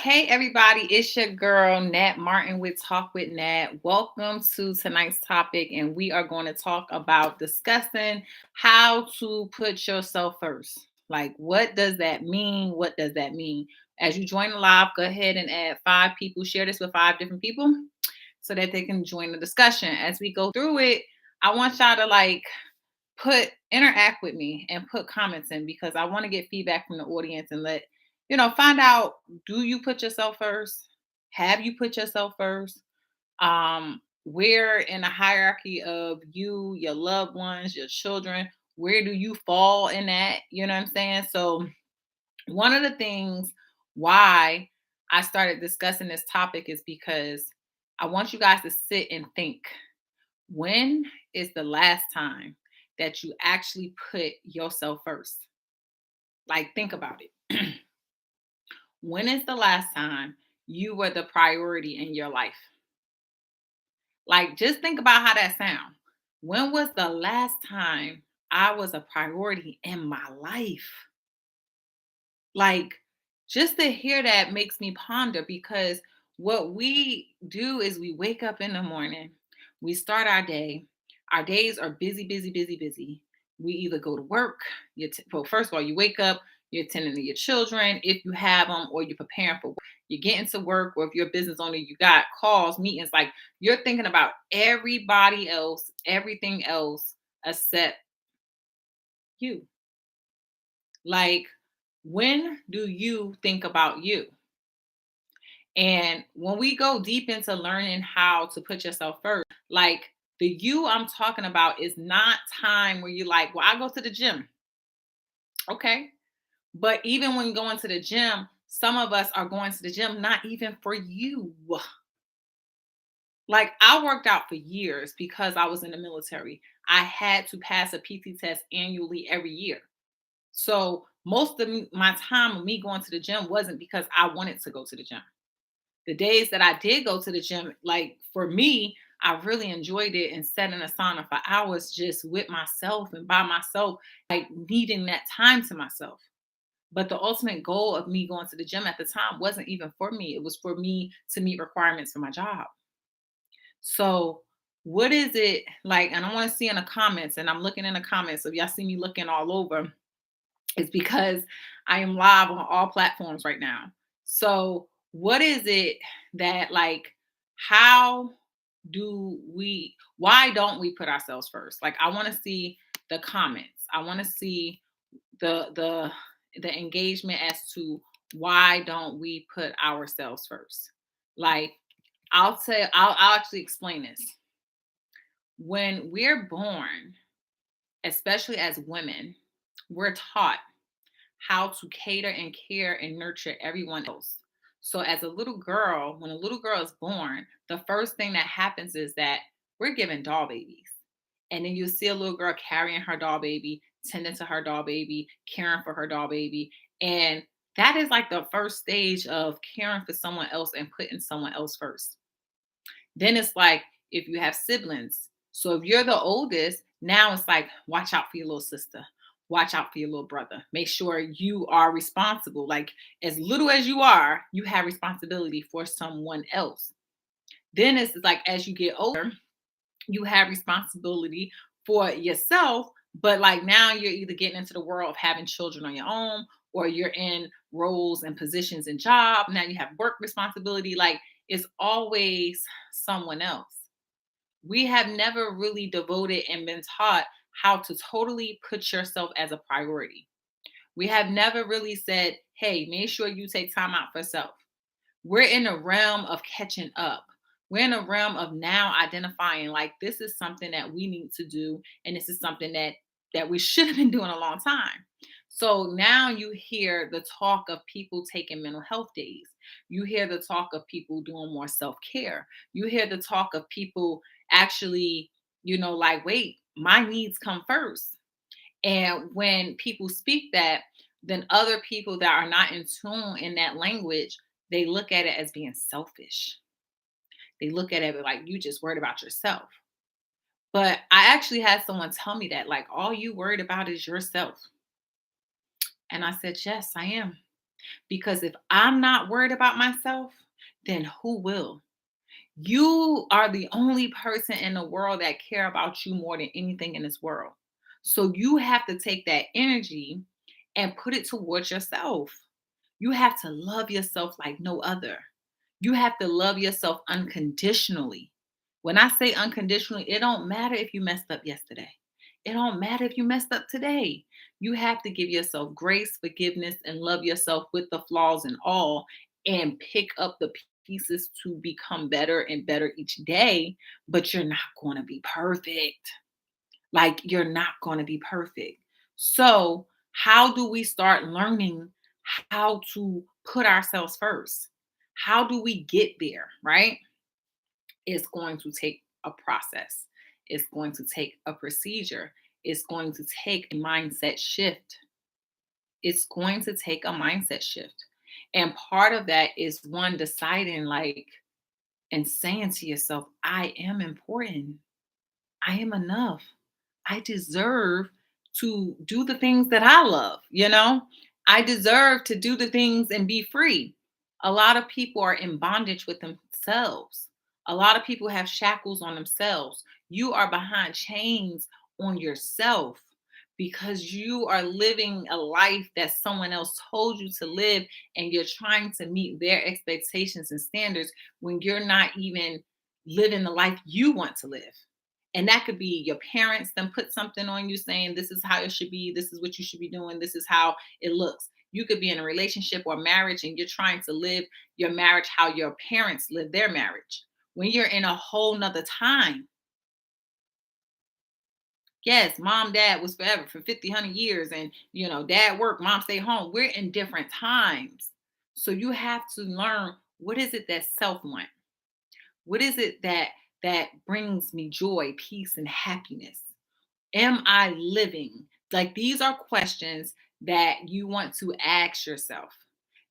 Hey everybody, it's your girl Nat Martin with Talk with Nat. Welcome to tonight's topic, and we are going to talk about discussing how to put yourself first. Like, what does that mean? What does that mean? As you join the live, go ahead and add 5 people. Share this with 5 different people so that they can join the discussion. As we go through it, I want y'all to interact with me and put comments in because I want to get feedback from the audience and find out, do you put yourself first? Have you put yourself first? Where in the hierarchy of you, your loved ones, your children, where do you fall in that? You know what I'm saying? So one of the things why I started discussing this topic is because I want you guys to sit and think, when is the last time that you actually put yourself first? Like, think about it. When is the last time you were the priority in your life? Like, just think about how that sounds. When was the last time I was a priority in my life? Like, just to hear that makes me ponder because what we do is we wake up in the morning, we start our day. Our days are busy, busy, busy, busy. We either go to work, well, first of all, you wake up, you're attending to your children if you have them, or you're preparing for work. You're getting to work, or if you're a business owner, you got calls, meetings. Like, you're thinking about everybody else, everything else except you. Like, when do you think about you? And when we go deep into learning how to put yourself first, like, the you I'm talking about is not time where you're like, well, I go to the gym. Okay. But even when going to the gym, some of us are going to the gym not even for you. Like, I worked out for years because I was in the military. I had to pass a PT test annually every year. So most of my time of me going to the gym wasn't because I wanted to go to the gym. The days that I did go to the gym, like, for me, I really enjoyed it and sat in a sauna for hours just with myself and by myself, like needing that time to myself. But the ultimate goal of me going to the gym at the time wasn't even for me. It was for me to meet requirements for my job. So, what is it like? And I want to see in the comments, and I'm looking in the comments. So, if y'all see me looking all over, it's because I am live on all platforms right now. So, what is it that, like, how why don't we put ourselves first? Like, I want to see the comments. I want to see the engagement as to why don't we put ourselves first? Like, I'll actually explain this. When we're born, especially as women, we're taught how to cater and care and nurture everyone else. So, as a little girl, when a little girl is born, the first thing that happens is that we're given doll babies. And then you see a little girl carrying her doll baby, tending to her doll baby, caring for her doll baby. And that is like the first stage of caring for someone else and putting someone else first. Then it's like, if you have siblings. So if you're the oldest, now it's like, watch out for your little sister. Watch out for your little brother. Make sure you are responsible. Like, as little as you are, you have responsibility for someone else. Then it's like, as you get older, you have responsibility for yourself. But like, now you're either getting into the world of having children on your own, or you're in roles and positions and job. Now you have work responsibility. Like, it's always someone else. We have never really devoted and been taught how to totally put yourself as a priority. We have never really said, hey, make sure you take time out for self. We're in a realm of catching up. We're in a realm of now identifying, like, this is something that we need to do, and this is something that we should have been doing a long time. So now you hear the talk of people taking mental health days. You hear the talk of people doing more self-care. You hear the talk of people actually, like, wait, my needs come first. And when people speak that, then other people that are not in tune in that language, they look at it as being selfish. They look at it like, you just worried about yourself. But I actually had someone tell me that, like, all you worried about is yourself. And I said, yes, I am. Because if I'm not worried about myself, then who will? You are the only person in the world that care about you more than anything in this world. So you have to take that energy and put it towards yourself. You have to love yourself like no other. You have to love yourself unconditionally. When I say unconditionally, it don't matter if you messed up yesterday. It don't matter if you messed up today. You have to give yourself grace, forgiveness, and love yourself with the flaws and all, and pick up the pieces to become better and better each day. But you're not going to be perfect. Like, you're not going to be perfect. So, how do we start learning how to put ourselves first? How do we get there, right? It's going to take a process, it's going to take a procedure, it's going to take a mindset shift. It's going to take a mindset shift. And part of that is one deciding, like, and saying to yourself, I am important. I am enough. I deserve to do the things that I love, you know? I deserve to do the things and be free. A lot of people are in bondage with themselves. A lot of people have shackles on themselves. You are behind chains on yourself because you are living a life that someone else told you to live, and you're trying to meet their expectations and standards when you're not even living the life you want to live. And that could be your parents then put something on you saying this is how it should be, this is what you should be doing, this is how it looks. You could be in a relationship or marriage and you're trying to live your marriage how your parents lived their marriage. When you're in a whole nother time, yes, mom, dad was forever for 50, 100 years, and dad worked, mom stayed home. We're in different times. So you have to learn, what is it that self want? What is it that brings me joy, peace, and happiness? Am I living? Like, these are questions that you want to ask yourself.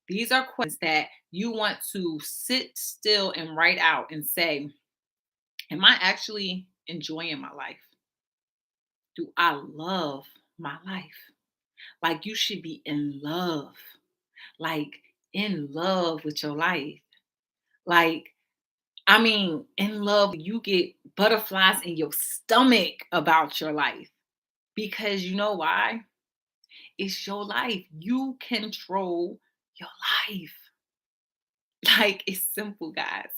These are questions that you want to sit still and write out and say, am I actually enjoying my life? Do I love my life? Like, you should be in love, like in love with your life. Like, I mean, in love, you get butterflies in your stomach about your life. Because you know why? It's your life. You control your life. Like, it's simple, guys.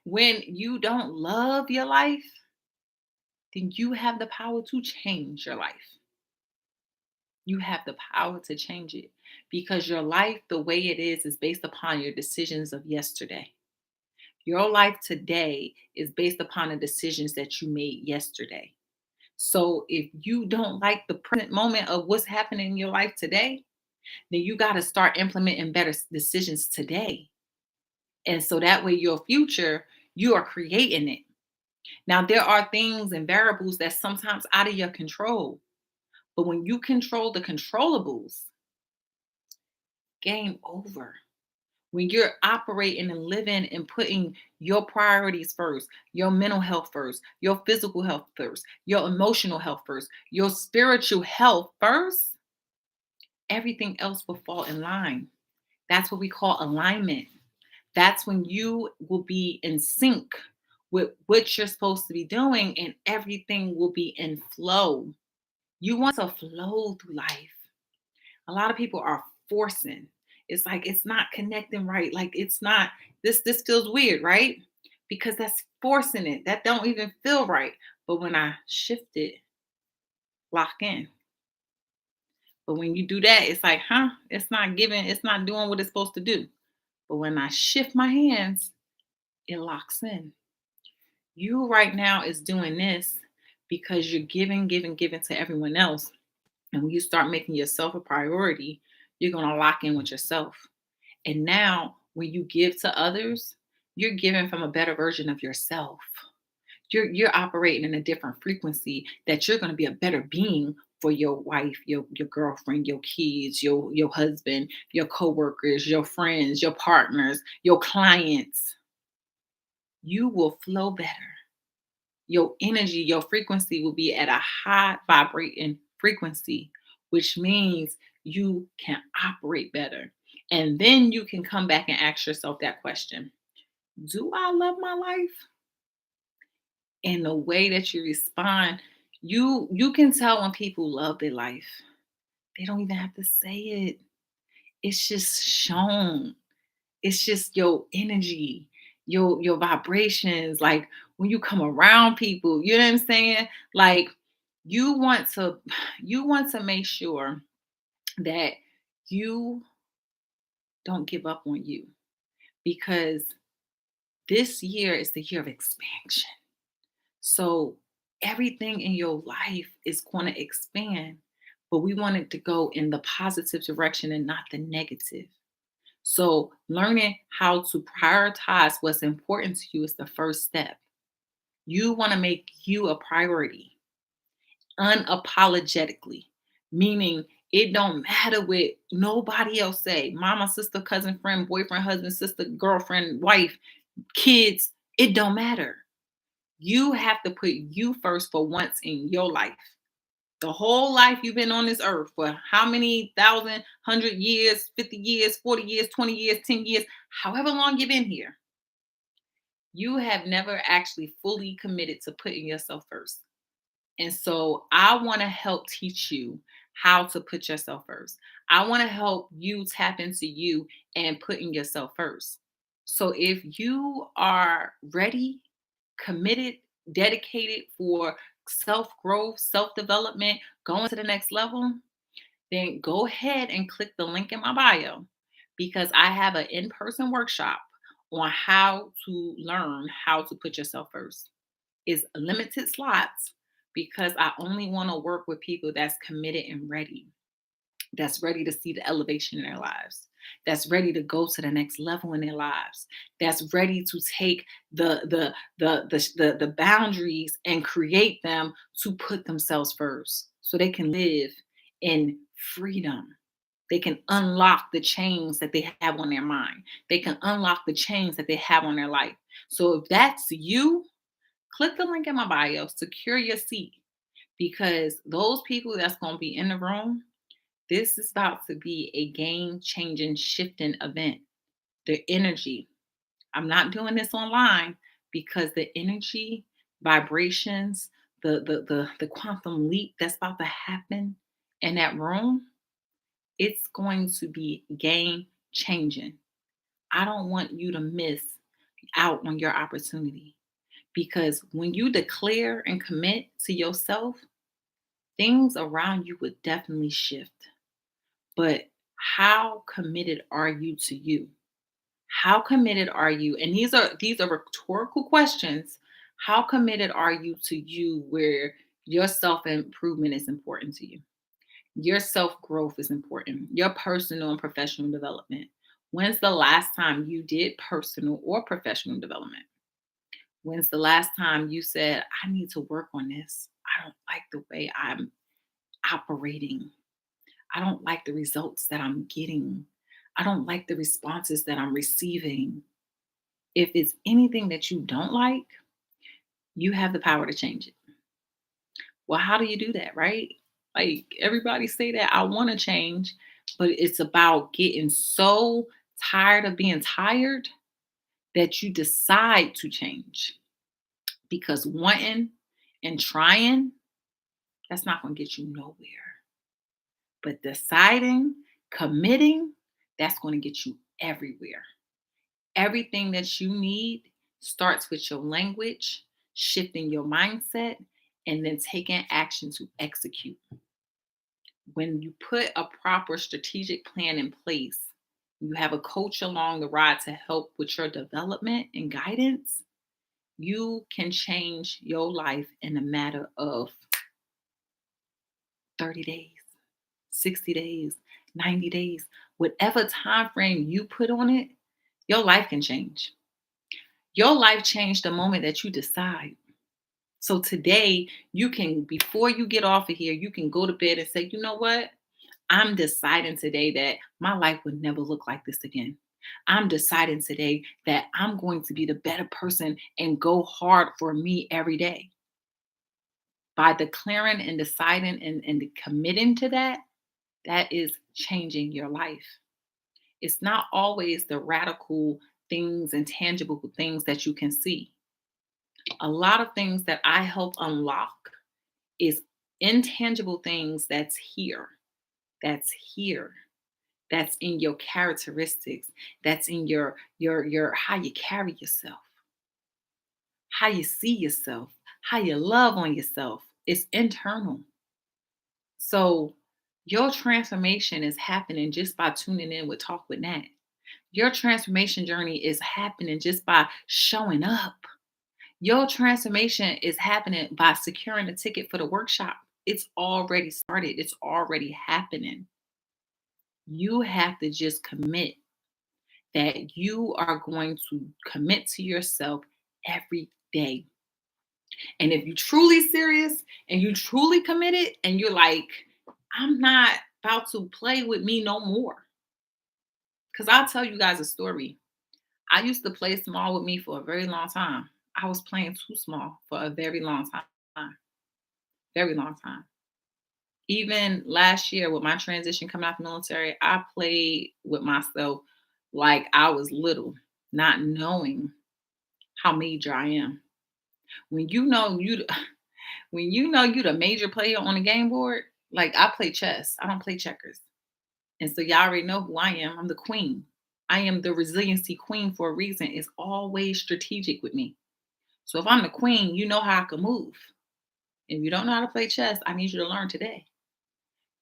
When you don't love your life, then you have the power to change your life. You have the power to change it because your life, the way it is based upon your decisions of yesterday. Your life today is based upon the decisions that you made yesterday. So if you don't like the present moment of what's happening in your life today, then you got to start implementing better decisions today. And so that way, your future, you are creating it. Now, there are things and variables that's sometimes out of your control. But when you control the controllables, game over. When you're operating and living and putting your priorities first, your mental health first, your physical health first, your emotional health first, your spiritual health first, everything else will fall in line. That's what we call alignment. That's when you will be in sync with what you're supposed to be doing, and everything will be in flow. You want to flow through life. A lot of people are forcing. It's like it's not connecting right. Like, it's not, this feels weird, right? Because that's forcing it. That don't even feel right. But when I shift it, lock in. But when you do that, it's like, it's not giving, it's not doing what it's supposed to do. But when I shift my hands, it locks in. You right now is doing this because you're giving, giving, giving to everyone else. And when you start making yourself a priority, you're going to lock in with yourself. And now, when you give to others, you're giving from a better version of yourself. You're operating in a different frequency, that you're going to be a better being for your wife, your girlfriend, your kids, your husband, your coworkers, your friends, your partners, your clients. You will flow better. Your energy, your frequency will be at a high vibrating frequency, which means you can operate better. And then you can come back and ask yourself that question. Do I love my life? And the way that you respond, you can tell when people love their life. They don't even have to say it. It's just shown. It's just your energy, your vibrations. Like when you come around people, you know what I'm saying? Like you want to you want to make sure that you don't give up on you, because this year is the year of expansion. So everything in your life is going to expand, but we want it to go in the positive direction and not the negative. So learning how to prioritize what's important to you is the first step. You want to make you a priority unapologetically, meaning it don't matter what nobody else say. Mama, sister, cousin, friend, boyfriend, husband, sister, girlfriend, wife, kids, it don't matter. You have to put you first for once in your life. The whole life you've been on this earth, for how many thousand, 100 years, 50 years, 40 years, 20 years, 10 years, however long you've been here, you have never actually fully committed to putting yourself first. And so I want to help teach you how to put yourself first. I want to help you tap into you and putting yourself first. So if you are ready, committed, dedicated for self growth, self development, going to the next level, then go ahead and click the link in my bio, because I have an in person workshop on how to learn how to put yourself first. It's limited slots because I only want to work with people that's committed and ready, that's ready to see the elevation in their lives, that's ready to go to the next level in their lives, that's ready to take the boundaries and create them to put themselves first so they can live in freedom. They can unlock the chains that they have on their mind. They can unlock the chains that they have on their life. So if that's you, click the link in my bio, secure your seat, because those people that's going to be in the room, this is about to be a game changing, shifting event. The energy, I'm not doing this online because the energy, vibrations, the quantum leap that's about to happen in that room, it's going to be game changing. I don't want you to miss out on your opportunity, because when you declare and commit to yourself, things around you would definitely shift. But how committed are you to you? How committed are you? And these are rhetorical questions. How committed are you to you, where your self improvement is important to you? Your self growth is important. Your personal and professional development. When's the last time you did personal or professional development? When's the last time you said, I need to work on this? I don't like the way I'm operating. I don't like the results that I'm getting. I don't like the responses that I'm receiving. If it's anything that you don't like, you have the power to change it. Well, how do you do that, right? Like everybody say that I want to change, but it's about getting so tired of being tired that you decide to change. Because wanting and trying, that's not going to get you nowhere. But deciding, committing, that's going to get you everywhere. Everything that you need starts with your language, shifting your mindset, and then taking action to execute. When you put a proper strategic plan in place, you have a coach along the ride to help with your development and guidance, you can change your life in a matter of 30 days, 60 days, 90 days. Whatever time frame you put on it, your life can change. Your life changed the moment that you decide. So today, you can, before you get off of here, you can go to bed and say, you know what? I'm deciding today that my life would never look like this again. I'm deciding today that I'm going to be the better person and go hard for me every day. By declaring and deciding and committing to that, that is changing your life. It's not always the radical things and tangible things that you can see. A lot of things that I help unlock is intangible things that's here, that's in your characteristics, that's in your how you carry yourself, how you see yourself, how you love on yourself. It's internal. So your transformation is happening just by tuning in with Talk with Nat. Your transformation journey is happening just by showing up. Your transformation is happening by securing a ticket for the workshop. It's already started, it's already happening. You have to just commit that you are going to commit to yourself every day. And if you're truly serious and you truly committed and you're like, I'm not about to play with me no more. Because I'll tell you guys a story. I used to play small with me for a very long time. I was playing too small for a very long time. Very long time. Even last year with my transition coming out the military, I played with myself like I was little, not knowing how major I am. When you know you when you know you the major player on the game board, like I play chess, I don't play checkers. And so y'all already know who I am. I'm the queen. I am the resiliency queen for a reason. It's always strategic with me. So if I'm the queen, you know how I can move. If you don't know how to play chess, I need you to learn today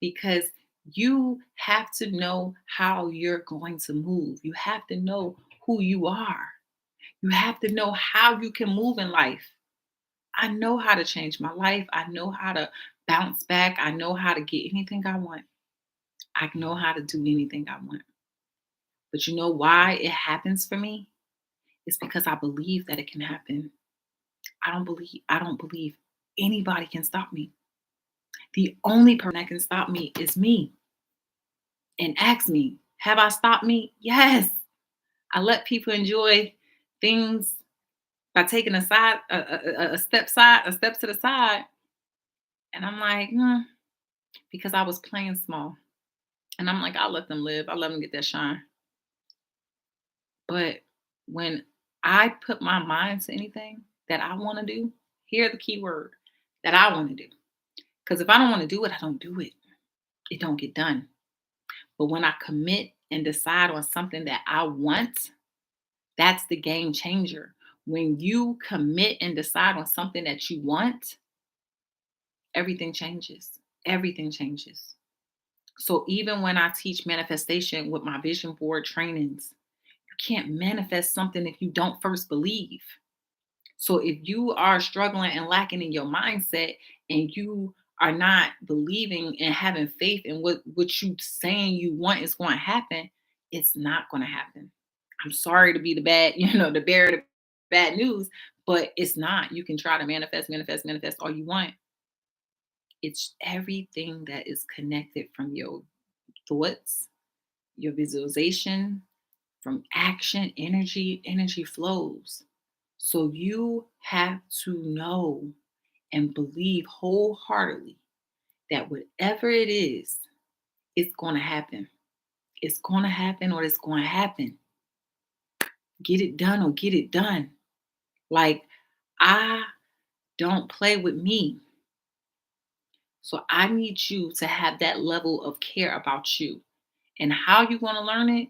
because you have to know how you're going to move. You have to know who you are. You have to know how you can move in life. I know how to change my life. I know how to bounce back. I know how to get anything I want. I know how to do anything I want. But you know why it happens for me? It's because I believe that it can happen. I don't believe anybody can stop me. The only person that can stop me is me. And ask me, have I stopped me? Yes. I let people enjoy things by taking a step to the side. And I'm like, because I was playing small. And I'm like, I'll let them live. I'll let them get that shine. But when I put my mind to anything that I want to do, hear the key word that I want to do. Because if I don't want to do it, I don't do it. It don't get done. But when I commit and decide on something that I want, that's the game changer. When you commit and decide on something that you want, everything changes. Everything changes. So even when I teach manifestation with my vision board trainings, you can't manifest something if you don't first believe. So if you are struggling and lacking in your mindset and you are not believing and having faith in what you saying you want is going to happen, it's not going to happen. I'm sorry to be the bad, the bearer of bad news, but it's not. You can try to manifest all you want. It's everything that is connected from your thoughts, your visualization, from action, energy flows. So you have to know and believe wholeheartedly that whatever it is, it's going to happen. It's going to happen or it's going to happen. Get it done or get it done. Like, I don't play with me. So I need you to have that level of care about you. And how you going to learn it?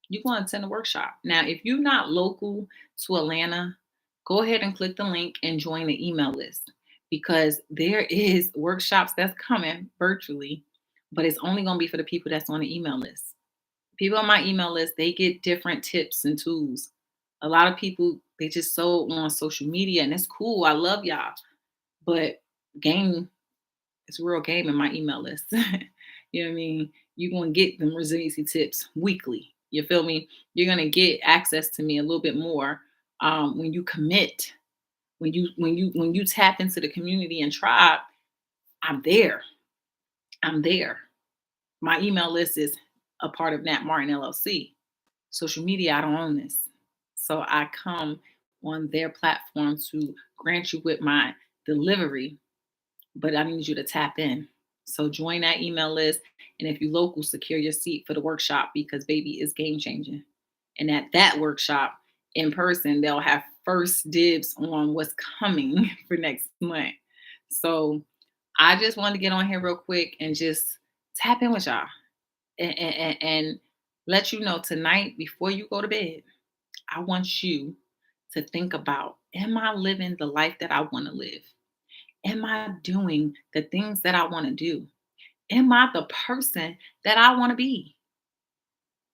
You're going to attend a workshop. Now, if you're not local to Atlanta, go ahead and click the link and join the email list because there is workshops that's coming virtually, but it's only going to be for the people that's on the email list. People on my email list, they get different tips and tools. A lot of people, they just so on social media and it's cool. I love y'all. But game it's real game in my email list. You know what I mean? You're gonna get them resiliency tips weekly. You feel me? You're gonna get access to me a little bit more when you commit, when you tap into the community and tribe. I'm there. I'm there. My email list is a part of Nat Martin LLC. Social media, I don't own this, so I come on their platform to grant you with my delivery, but I need you to tap in. So join that email list. And if you local, secure your seat for the workshop because baby is game changing. And at that workshop in person, they'll have first dibs on what's coming for next month. So I just wanted to get on here real quick and just tap in with y'all and let you know tonight before you go to bed, I want you to think about, am I living the life that I want to live? Am I doing the things that I want to do? Am I the person that I want to be?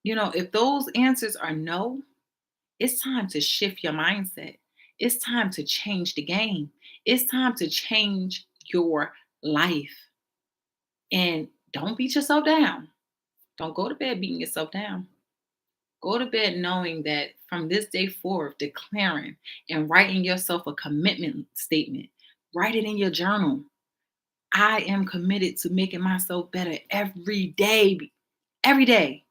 If those answers are no, it's time to shift your mindset. It's time to change the game. It's time to change your life. And don't beat yourself down. Don't go to bed beating yourself down. Go to bed knowing that from this day forward, declaring and writing yourself a commitment statement. Write it in your journal. I am committed to making myself better every day. Every day.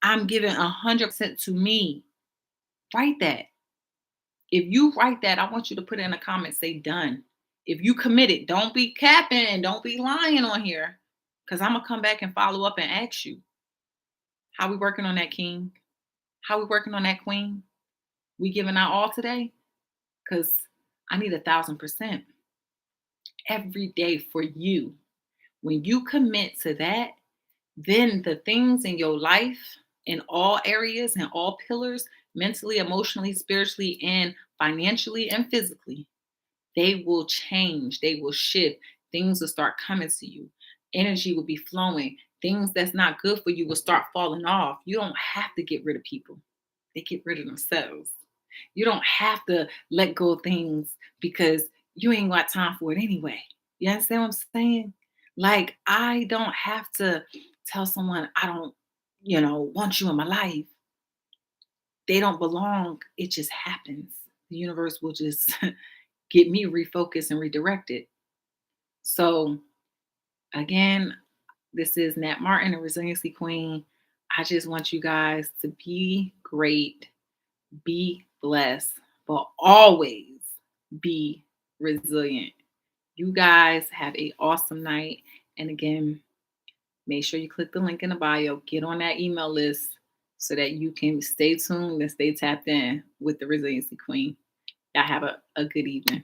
I'm giving 100% to me. Write that. If you write that, I want you to put in a comment, say done. If you committed, don't be capping and don't be lying on here. Because I'm going to come back and follow up and ask you, how we working on that king? How we working on that queen? We giving our all today? Because I need 1,000% every day for you. When you commit to that, then the things in your life, in all areas and all pillars, mentally, emotionally, spiritually, and financially and physically, they will change. They will shift. Things will start coming to you. Energy will be flowing. Things that's not good for you will start falling off. You don't have to get rid of people. They get rid of themselves. You don't have to let go of things because you ain't got time for it anyway. You understand what I'm saying? Like, I don't have to tell someone I don't, want you in my life. They don't belong. It just happens. The universe will just get me refocused and redirected. So, again, this is Nat Martin, the Resiliency Queen. I just want you guys to be great, be blessed, but always be resilient. You guys have an awesome night. And again, make sure you click the link in the bio, get on that email list so that you can stay tuned and stay tapped in with the Resiliency Queen. Y'all have a good evening.